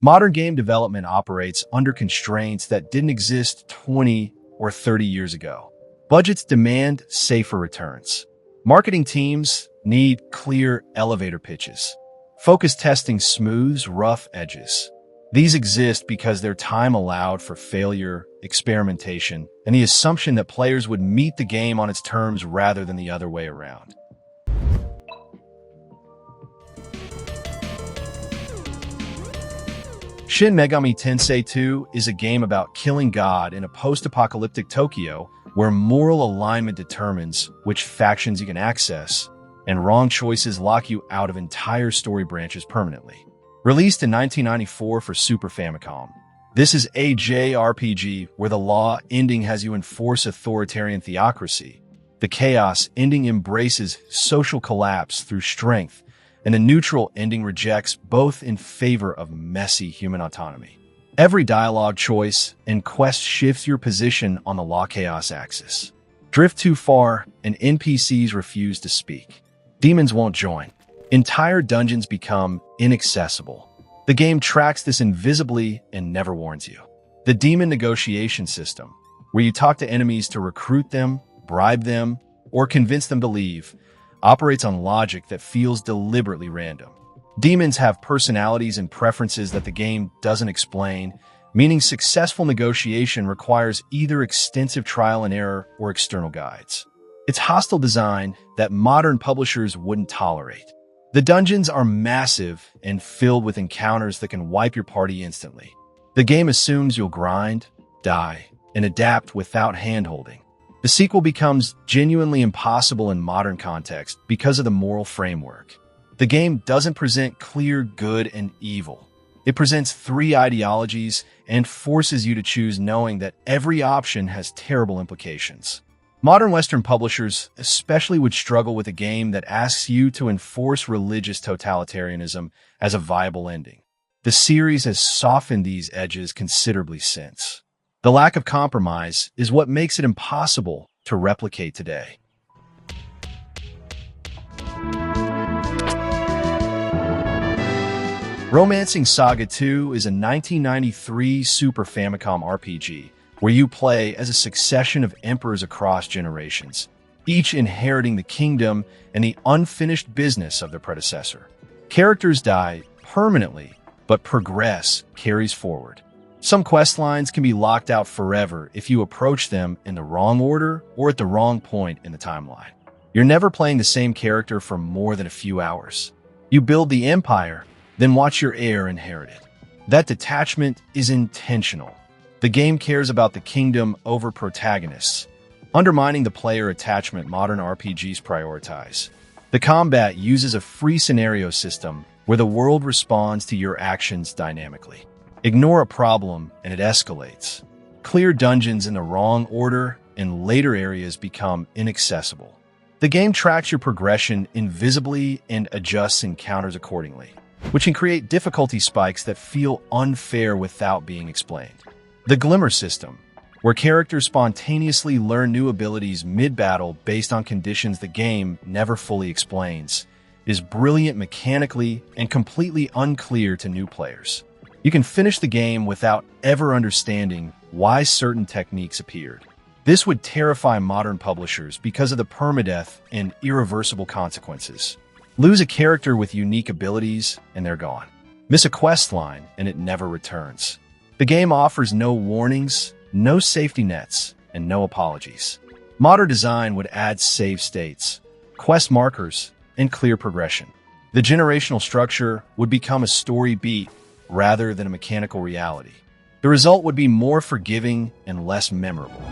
Modern game development operates under constraints that didn't exist 20 or 30 years ago. Budgets demand safer returns. Marketing teams need clear elevator pitches. Focus testing smooths rough edges. These exist because their time allowed for failure, experimentation, and the assumption that players would meet the game on its terms rather than the other way around. Shin Megami Tensei 2 is a game about killing God in a post-apocalyptic Tokyo where moral alignment determines which factions you can access, and wrong choices lock you out of entire story branches permanently. Released in 1994 for Super Famicom, this is a JRPG where the law ending has you enforce authoritarian theocracy. The chaos ending embraces social collapse through strength, and a neutral ending rejects both in favor of messy human autonomy. Every dialogue choice and quest shifts your position on the law-chaos axis. Drift too far, and NPCs refuse to speak. Demons won't join. Entire dungeons become inaccessible. The game tracks this invisibly and never warns you. The demon negotiation system, where you talk to enemies to recruit them, bribe them, or convince them to leave, operates on logic that feels deliberately random. Demons have personalities and preferences that the game doesn't explain, meaning successful negotiation requires either extensive trial and error or external guides. It's hostile design that modern publishers wouldn't tolerate. The dungeons are massive and filled with encounters that can wipe your party instantly. The game assumes you'll grind, die, and adapt without hand-holding. The sequel becomes genuinely impossible in modern context because of the moral framework. The game doesn't present clear good and evil. It presents three ideologies and forces you to choose, knowing that every option has terrible implications. Modern Western publishers especially would struggle with a game that asks you to enforce religious totalitarianism as a viable ending. The series has softened these edges considerably since. The lack of compromise is what makes it impossible to replicate today. Romancing Saga 2 is a 1993 Super Famicom RPG where you play as a succession of emperors across generations, each inheriting the kingdom and the unfinished business of their predecessor. Characters die permanently, but progress carries forward. Some quest lines can be locked out forever if you approach them in the wrong order or at the wrong point in the timeline. You're never playing the same character for more than a few hours. You build the empire, then watch your heir inherit it. That detachment is intentional. The game cares about the kingdom over protagonists, undermining the player attachment modern RPGs prioritize. The combat uses a free scenario system where the world responds to your actions dynamically. Ignore a problem and it escalates. Clear dungeons in the wrong order and later areas become inaccessible. The game tracks your progression invisibly and adjusts encounters accordingly, which can create difficulty spikes that feel unfair without being explained. The Glimmer system, where characters spontaneously learn new abilities mid-battle based on conditions the game never fully explains, is brilliant mechanically and completely unclear to new players. You can finish the game without ever understanding why certain techniques appeared. This would terrify modern publishers because of the permadeath and irreversible consequences. Lose a character with unique abilities and they're gone. Miss a quest line and it never returns. The game offers no warnings, no safety nets, and no apologies. Modern design would add save states, quest markers, and clear progression. The generational structure would become a story beat rather than a mechanical reality. The result would be more forgiving and less memorable.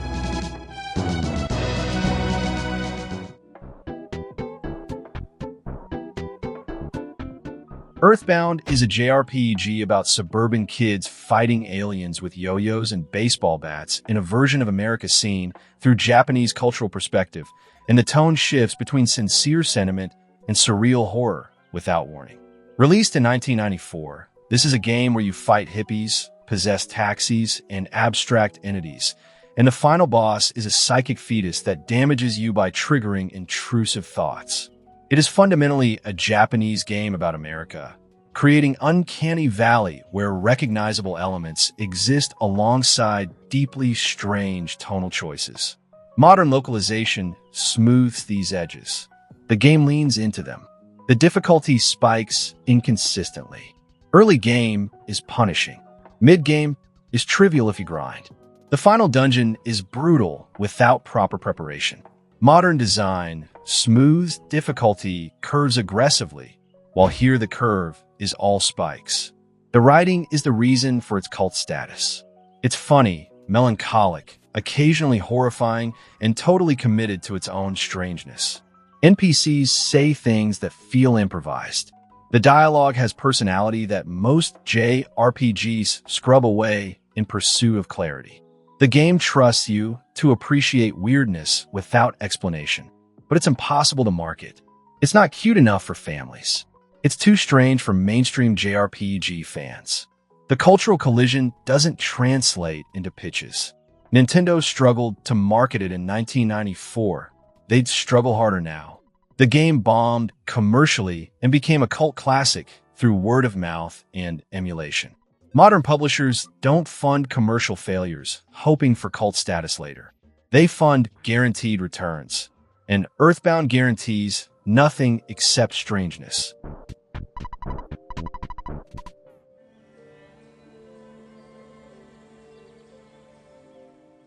Earthbound is a JRPG about suburban kids fighting aliens with yo-yos and baseball bats in a version of America seen through Japanese cultural perspective, and the tone shifts between sincere sentiment and surreal horror without warning. Released in 1994, this is a game where you fight hippies, possess taxis, and abstract entities, and the final boss is a psychic fetus that damages you by triggering intrusive thoughts. It is fundamentally a Japanese game about America, creating uncanny valley where recognizable elements exist alongside deeply strange tonal choices. Modern localization smooths these edges. The game leans into them. The difficulty spikes inconsistently. Early game is punishing. Mid-game is trivial if you grind. The final dungeon is brutal without proper preparation. Modern design smooths difficulty curves aggressively, while here the curve is all spikes. The writing is the reason for its cult status. It's funny, melancholic, occasionally horrifying, and totally committed to its own strangeness. NPCs say things that feel improvised. The dialogue has personality that most JRPGs scrub away in pursuit of clarity. The game trusts you to appreciate weirdness without explanation, but it's impossible to market. It's not cute enough for families. It's too strange for mainstream JRPG fans. The cultural collision doesn't translate into pitches. Nintendo struggled to market it in 1994. They'd struggle harder now. The game bombed commercially and became a cult classic through word of mouth and emulation. Modern publishers don't fund commercial failures, hoping for cult status later. They fund guaranteed returns. And Earthbound guarantees nothing except strangeness.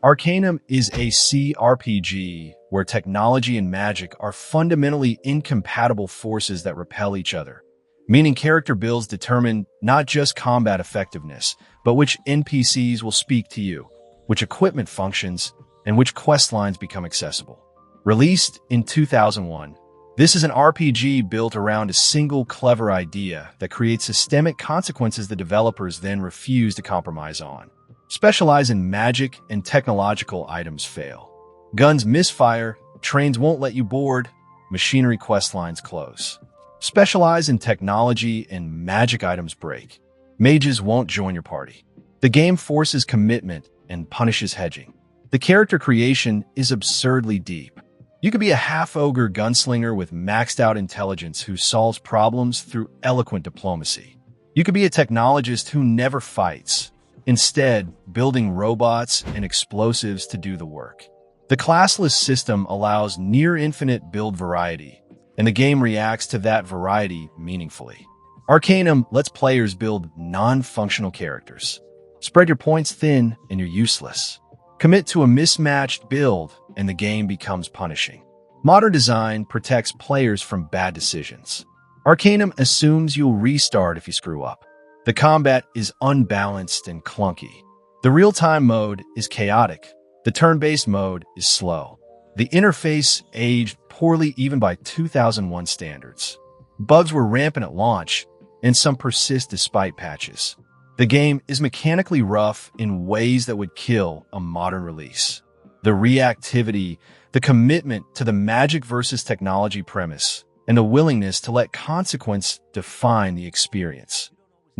Arcanum is a CRPG where technology and magic are fundamentally incompatible forces that repel each other, meaning character builds determine not just combat effectiveness, but which NPCs will speak to you, which equipment functions, and which quest lines become accessible. Released in 2001, this is an RPG built around a single clever idea that creates systemic consequences the developers then refuse to compromise on. Specialize in magic and technological items fail. Guns misfire, trains won't let you board, machinery quest lines close. Specialize in technology and magic items break. Mages won't join your party. The game forces commitment and punishes hedging. The character creation is absurdly deep. You could be a half-ogre gunslinger with maxed-out intelligence who solves problems through eloquent diplomacy. You could be a technologist who never fights, instead building robots and explosives to do the work. The classless system allows near-infinite build variety, and the game reacts to that variety meaningfully. Arcanum lets players build non-functional characters. Spread your points thin and you're useless. Commit to a mismatched build and the game becomes punishing. Modern design protects players from bad decisions. Arcanum assumes you'll restart if you screw up. The combat is unbalanced and clunky. The real-time mode is chaotic. The turn-based mode is slow. The interface aged poorly even by 2001 standards. Bugs were rampant at launch, and some persist despite patches. The game is mechanically rough in ways that would kill a modern release. The reactivity, the commitment to the magic versus technology premise, and the willingness to let consequence define the experience.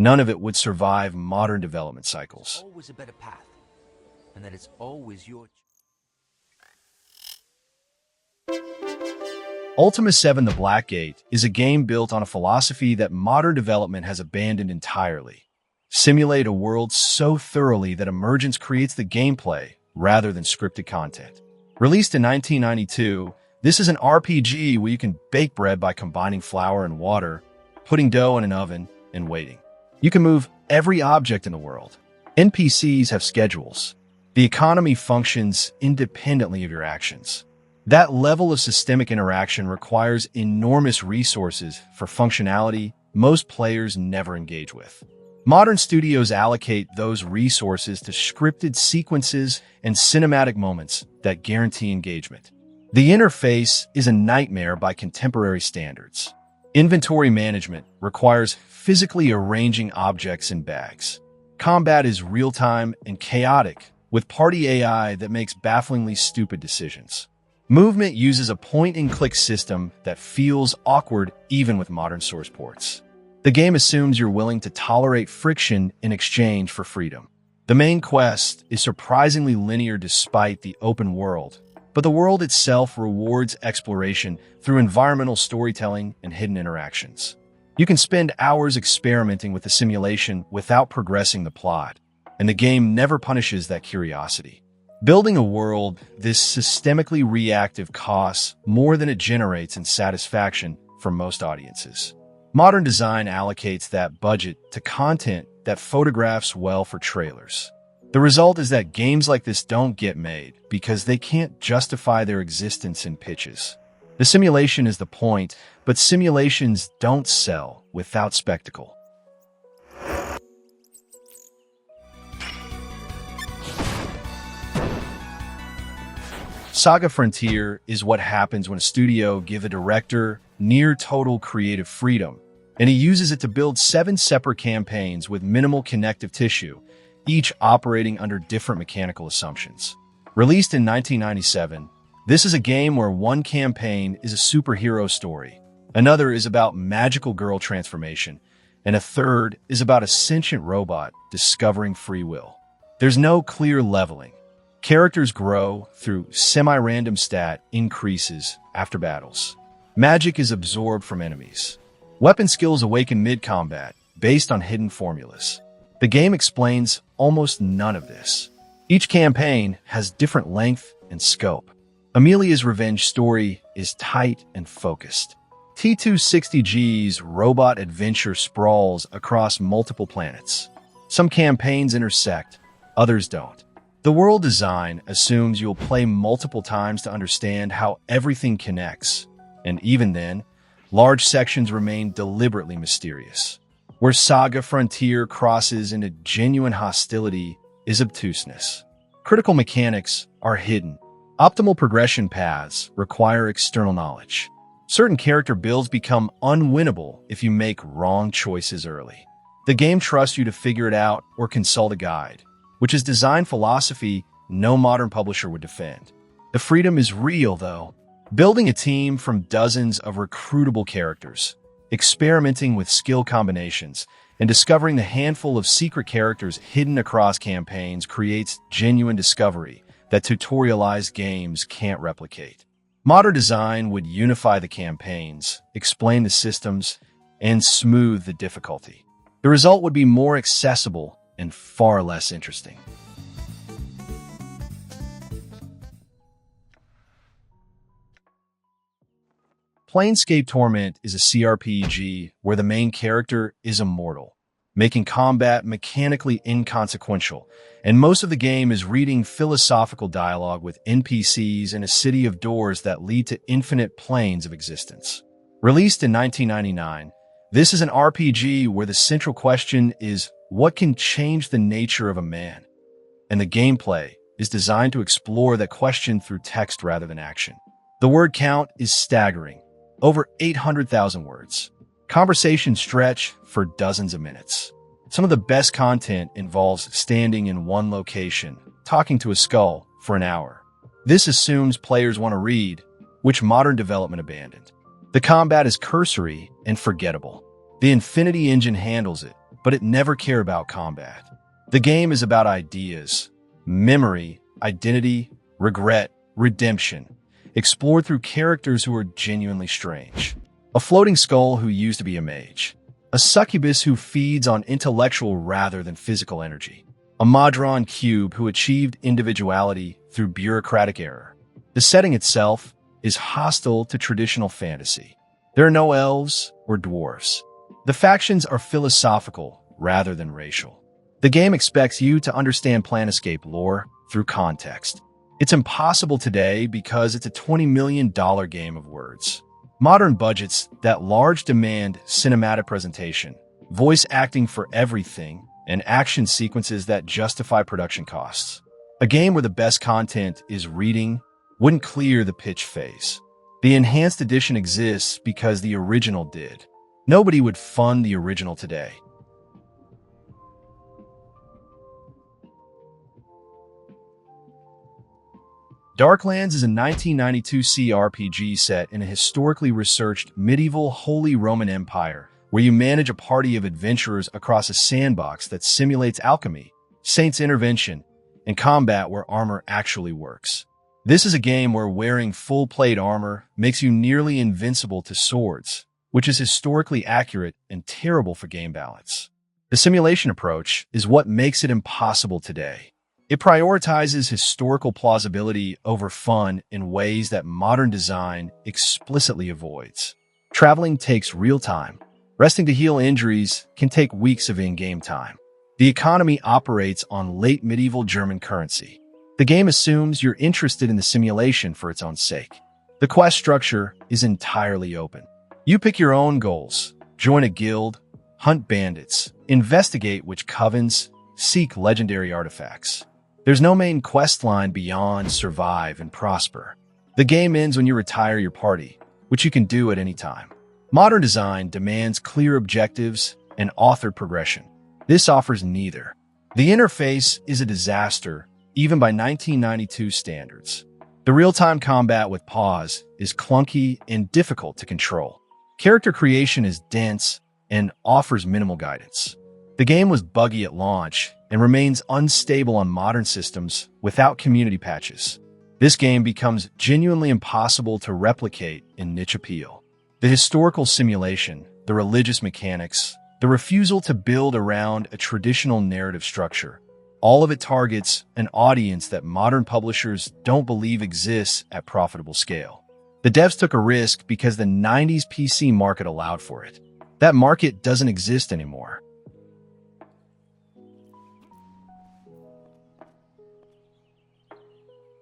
None of it would survive modern development cycles. Always a better path, and that it's always your... Ultima 7 The Black Gate is a game built on a philosophy that modern development has abandoned entirely. Simulate a world so thoroughly that emergence creates the gameplay rather than scripted content. Released in 1992, this is an RPG where you can bake bread by combining flour and water, putting dough in an oven, and waiting. You can move every object in the world. NPCs have schedules. The economy functions independently of your actions. That level of systemic interaction requires enormous resources for functionality most players never engage with. Modern studios allocate those resources to scripted sequences and cinematic moments that guarantee engagement. The interface is a nightmare by contemporary standards. Inventory management requires physically arranging objects in bags. Combat is real-time and chaotic, with party AI that makes bafflingly stupid decisions. Movement uses a point-and-click system that feels awkward even with modern source ports. The game assumes you're willing to tolerate friction in exchange for freedom. The main quest is surprisingly linear despite the open world, but the world itself rewards exploration through environmental storytelling and hidden interactions. You can spend hours experimenting with the simulation without progressing the plot, and the game never punishes that curiosity. Building a world this systemically reactive costs more than it generates in satisfaction for most audiences. Modern design allocates that budget to content that photographs well for trailers. The result is that games like this don't get made because they can't justify their existence in pitches. The simulation is the point, but simulations don't sell without spectacle. Saga Frontier is what happens when a studio gives a director near total creative freedom, and he uses it to build 7 separate campaigns with minimal connective tissue, each operating under different mechanical assumptions. Released in 1997, this is a game where one campaign is a superhero story, another is about magical girl transformation, and a third is about a sentient robot discovering free will. There's no clear leveling. Characters grow through semi-random stat increases after battles. Magic is absorbed from enemies. Weapon skills awaken mid-combat based on hidden formulas. The game explains almost none of this. Each campaign has different length and scope. Amelia's revenge story is tight and focused. T260G's robot adventure sprawls across multiple planets. Some campaigns intersect, others don't. The world design assumes you'll play multiple times to understand how everything connects, and even then, large sections remain deliberately mysterious. Where Saga Frontier crosses into genuine hostility is obtuseness. Critical mechanics are hidden. Optimal progression paths require external knowledge. Certain character builds become unwinnable if you make wrong choices early. The game trusts you to figure it out or consult a guide, which is design philosophy no modern publisher would defend. The freedom is real, though. Building a team from dozens of recruitable characters, experimenting with skill combinations, and discovering the handful of secret characters hidden across campaigns creates genuine discovery that tutorialized games can't replicate. Modern design would unify the campaigns, explain the systems, and smooth the difficulty. The result would be more accessible and far less interesting. Planescape Torment is a CRPG where the main character is immortal, making combat mechanically inconsequential, and most of the game is reading philosophical dialogue with NPCs in a city of doors that lead to infinite planes of existence. Released in 1999, this is an RPG where the central question is what can change the nature of a man? And the gameplay is designed to explore that question through text rather than action. The word count is staggering, over 800,000 words. Conversations stretch for dozens of minutes. Some of the best content involves standing in one location, talking to a skull for an hour. This assumes players want to read, which modern development abandoned. The combat is cursory and forgettable. The Infinity Engine handles it, but it never cared about combat. The game is about ideas, memory, identity, regret, redemption, explored through characters who are genuinely strange. A floating skull who used to be a mage. A succubus who feeds on intellectual rather than physical energy. A Modron cube who achieved individuality through bureaucratic error. The setting itself is hostile to traditional fantasy. There are no elves or dwarves. The factions are philosophical rather than racial. The game expects you to understand Planescape lore through context. It's impossible today because it's a $20 million game of words. Modern budgets that large demand cinematic presentation, voice acting for everything, and action sequences that justify production costs. A game where the best content is reading wouldn't clear the pitch phase. The enhanced edition exists because the original did. Nobody would fund the original today. Darklands is a 1992 CRPG set in a historically researched medieval Holy Roman Empire where you manage a party of adventurers across a sandbox that simulates alchemy, saints' intervention, and combat where armor actually works. This is a game where wearing full-plate armor makes you nearly invincible to swords, which is historically accurate and terrible for game balance. The simulation approach is what makes it impossible today. It prioritizes historical plausibility over fun in ways that modern design explicitly avoids. Traveling takes real time. Resting to heal injuries can take weeks of in-game time. The economy operates on late medieval German currency. The game assumes you're interested in the simulation for its own sake. The quest structure is entirely open. You pick your own goals, join a guild, hunt bandits, investigate witch covens, seek legendary artifacts. There's no main quest line beyond survive and prosper. The game ends when you retire your party, which you can do at any time. Modern design demands clear objectives and authored progression. This offers neither. The interface is a disaster, even by 1992 standards. The real-time combat with pause is clunky and difficult to control. Character creation is dense and offers minimal guidance. The game was buggy at launch and remains unstable on modern systems without community patches. This game becomes genuinely impossible to replicate in niche appeal. The historical simulation, the religious mechanics, the refusal to build around a traditional narrative structure, all of it targets an audience that modern publishers don't believe exists at profitable scale. The devs took a risk because the 90s PC market allowed for it. That market doesn't exist anymore.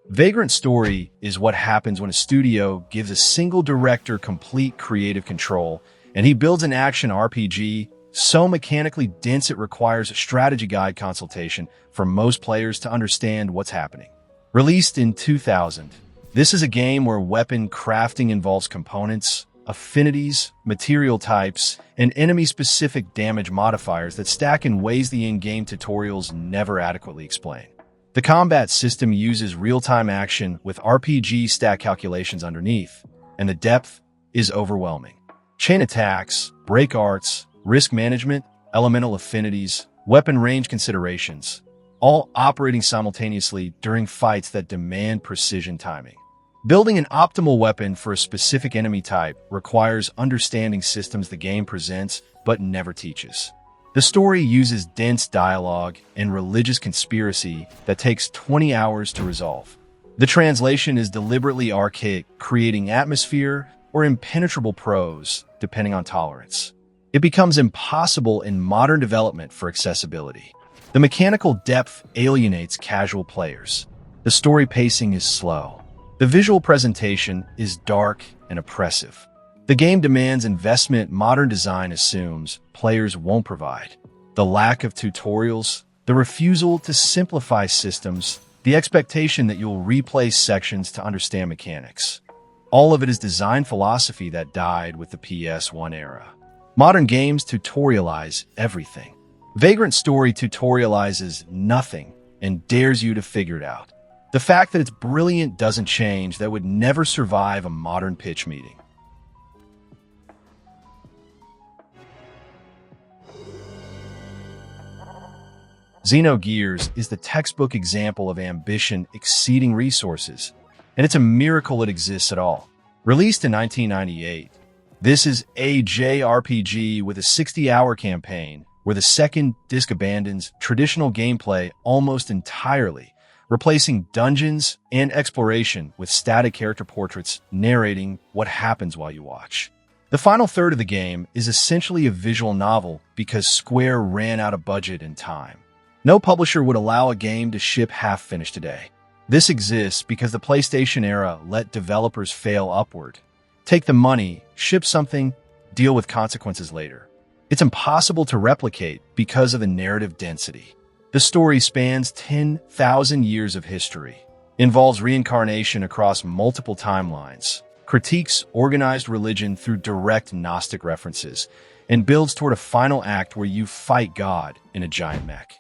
Vagrant Story is what happens when a studio gives a single director complete creative control, and he builds an action RPG so mechanically dense it requires a strategy guide consultation for most players to understand what's happening. Released in 2000, this is a game where weapon crafting involves components, affinities, material types, and enemy-specific damage modifiers that stack in ways the in-game tutorials never adequately explain. The combat system uses real-time action with RPG stat calculations underneath, and the depth is overwhelming. Chain attacks, break arts, risk management, elemental affinities, weapon range considerations, all operating simultaneously during fights that demand precision timing. Building an optimal weapon for a specific enemy type requires understanding systems the game presents but never teaches. The story uses dense dialogue and religious conspiracy that takes 20 hours to resolve. The translation is deliberately archaic, creating atmosphere or impenetrable prose, depending on tolerance. It becomes impossible in modern development for accessibility. The mechanical depth alienates casual players. The story pacing is slow. The visual presentation is dark and oppressive. The game demands investment modern design assumes players won't provide. The lack of tutorials, the refusal to simplify systems, the expectation that you'll replay sections to understand mechanics. All of it is design philosophy that died with the PS1 era. Modern games tutorialize everything. Vagrant Story tutorializes nothing and dares you to figure it out. The fact that it's brilliant doesn't change that would never survive a modern pitch meeting. Xenogears is the textbook example of ambition exceeding resources, and it's a miracle it exists at all. Released in 1998, this is a JRPG with a 60-hour campaign where the second disc abandons traditional gameplay almost entirely, replacing dungeons and exploration with static character portraits narrating what happens while you watch. The final third of the game is essentially a visual novel because Square ran out of budget and time. No publisher would allow a game to ship half-finished today. This exists because the PlayStation era let developers fail upward. Take the money, ship something, deal with consequences later. It's impossible to replicate because of the narrative density. The story spans 10,000 years of history, involves reincarnation across multiple timelines, critiques organized religion through direct Gnostic references, and builds toward a final act where you fight God in a giant mech.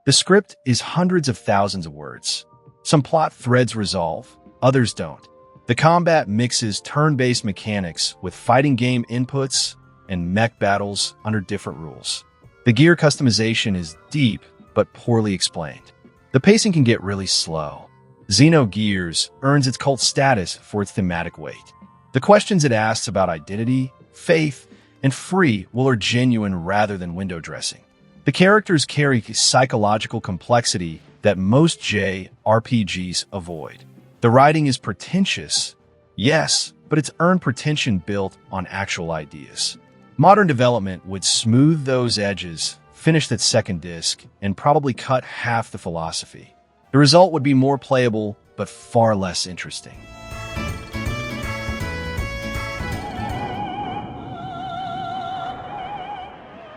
The script is hundreds of thousands of words. Some plot threads resolve, others don't. The combat mixes turn-based mechanics with fighting game inputs and mech battles under different rules. The gear customization is deep but poorly explained. The pacing can get really slow. Xenogears earns its cult status for its thematic weight. The questions it asks about identity, faith, and free are genuine rather than window dressing. The characters carry psychological complexity that most JRPGs avoid. The writing is pretentious, yes, but it's earned pretension built on actual ideas. Modern development would smooth those edges, finish that second disc, and probably cut half the philosophy. The result would be more playable, but far less interesting.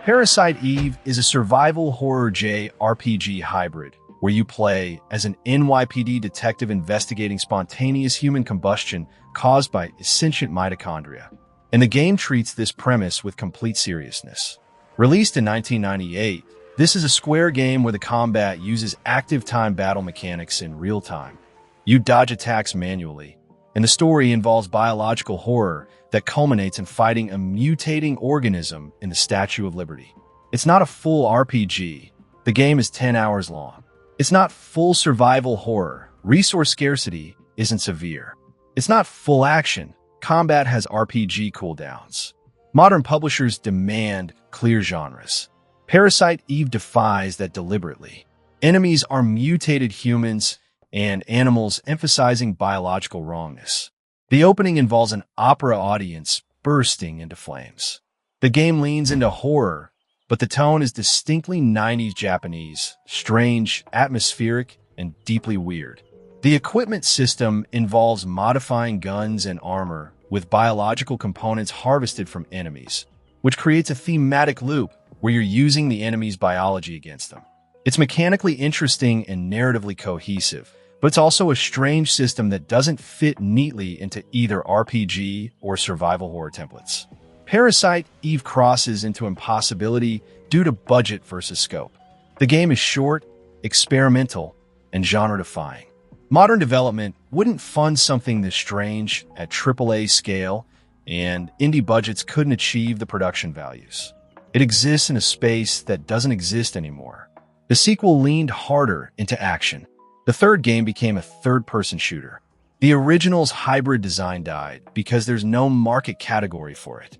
Parasite Eve is a survival horror JRPG hybrid, where you play as an NYPD detective investigating spontaneous human combustion caused by sentient mitochondria. And the game treats this premise with complete seriousness. Released in 1998, this is a Square game where the combat uses active time battle mechanics in real time. You dodge attacks manually, and the story involves biological horror that culminates in fighting a mutating organism in the Statue of Liberty. It's not a full RPG. The game is 10 hours long. It's not full survival horror. Resource scarcity isn't severe. It's not full action. Combat has RPG cooldowns. Modern publishers demand clear genres. Parasite Eve defies that deliberately. Enemies are mutated humans and animals, emphasizing biological wrongness. The opening involves an opera audience bursting into flames. The game leans into horror, but the tone is distinctly 90s Japanese, strange, atmospheric, and deeply weird. The equipment system involves modifying guns and armor with biological components harvested from enemies, which creates a thematic loop where you're using the enemy's biology against them. It's mechanically interesting and narratively cohesive, but it's also a strange system that doesn't fit neatly into either RPG or survival horror templates. Parasite Eve crosses into impossibility due to budget versus scope. The game is short, experimental, and genre-defying. Modern development wouldn't fund something this strange at AAA scale, and indie budgets couldn't achieve the production values. It exists in a space that doesn't exist anymore. The sequel leaned harder into action. The third game became a third-person shooter. The original's hybrid design died because there's no market category for it.